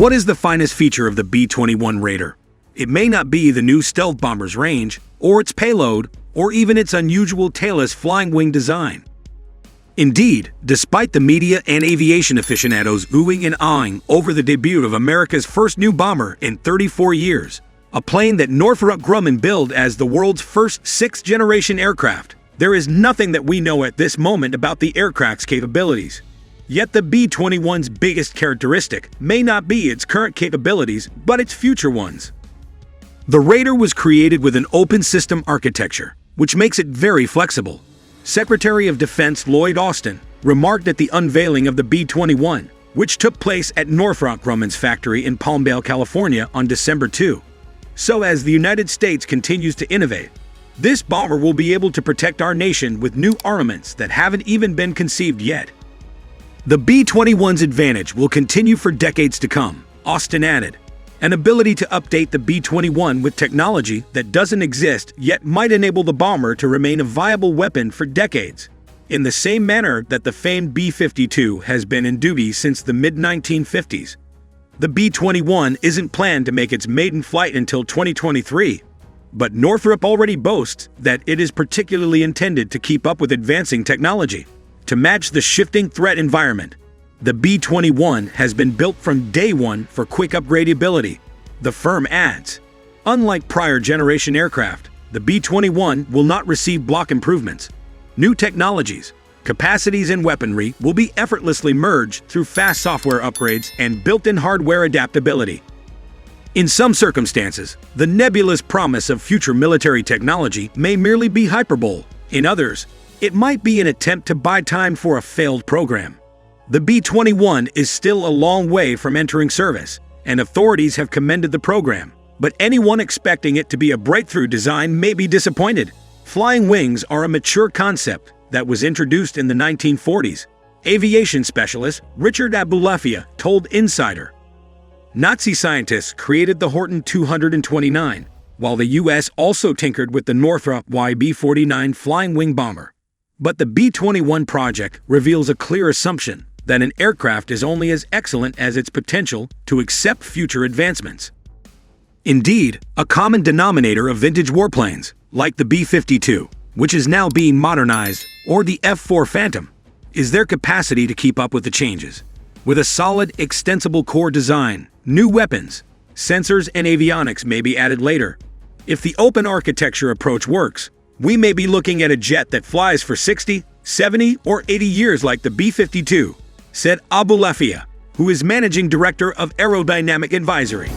What is the finest feature of the B-21 Raider? It may not be the new stealth bomber's range, or its payload, or even its unusual tailless flying wing design. Indeed, despite the media and aviation aficionados oohing and ahhing over the debut of America's first new bomber in 34 years, a plane that Northrop Grumman billed as the world's first sixth-generation aircraft, there is nothing that we know at this moment about the aircraft's capabilities. Yet the B-21's biggest characteristic may not be its current capabilities, but its future ones. The Raider was created with an open system architecture, which makes it very flexible. Secretary of Defense Lloyd Austin remarked at the unveiling of the B-21, which took place at Northrop Grumman's factory in Palmdale, California on December 2. So as the United States continues to innovate, this bomber will be able to protect our nation with new armaments that haven't even been conceived yet. The B-21's advantage will continue for decades to come, Austin added. An ability to update the B-21 with technology that doesn't exist yet might enable the bomber to remain a viable weapon for decades, in the same manner that the famed B-52 has been in duty since the mid-1950s. The B-21 isn't planned to make its maiden flight until 2023, but Northrop already boasts that it is particularly intended to keep up with advancing technology. To match the shifting threat environment, the B-21 has been built from day one for quick upgradability, the firm adds. Unlike prior generation aircraft, the B-21 will not receive block improvements. New technologies, capacities, and weaponry will be effortlessly merged through fast software upgrades and built-in hardware adaptability. In some circumstances, the nebulous promise of future military technology may merely be hyperbole. In others, it might be an attempt to buy time for a failed program. The B-21 is still a long way from entering service, and authorities have commended the program, but anyone expecting it to be a breakthrough design may be disappointed. Flying wings are a mature concept that was introduced in the 1940s, aviation specialist Richard Abulafia told Insider. Nazi scientists created the Horten 229, while the U.S. also tinkered with the Northrop YB-49 flying wing bomber. But the B-21 project reveals a clear assumption that an aircraft is only as excellent as its potential to accept future advancements. Indeed, a common denominator of vintage warplanes, like the B-52, which is now being modernized, or the F-4 Phantom, is their capacity to keep up with the changes. With a solid, extensible core design, new weapons, sensors, and avionics may be added later. If the open architecture approach works, we may be looking at a jet that flies for 60, 70, or 80 years like the B-52, said Abulafia, who is managing director of Aerodynamic Advisory.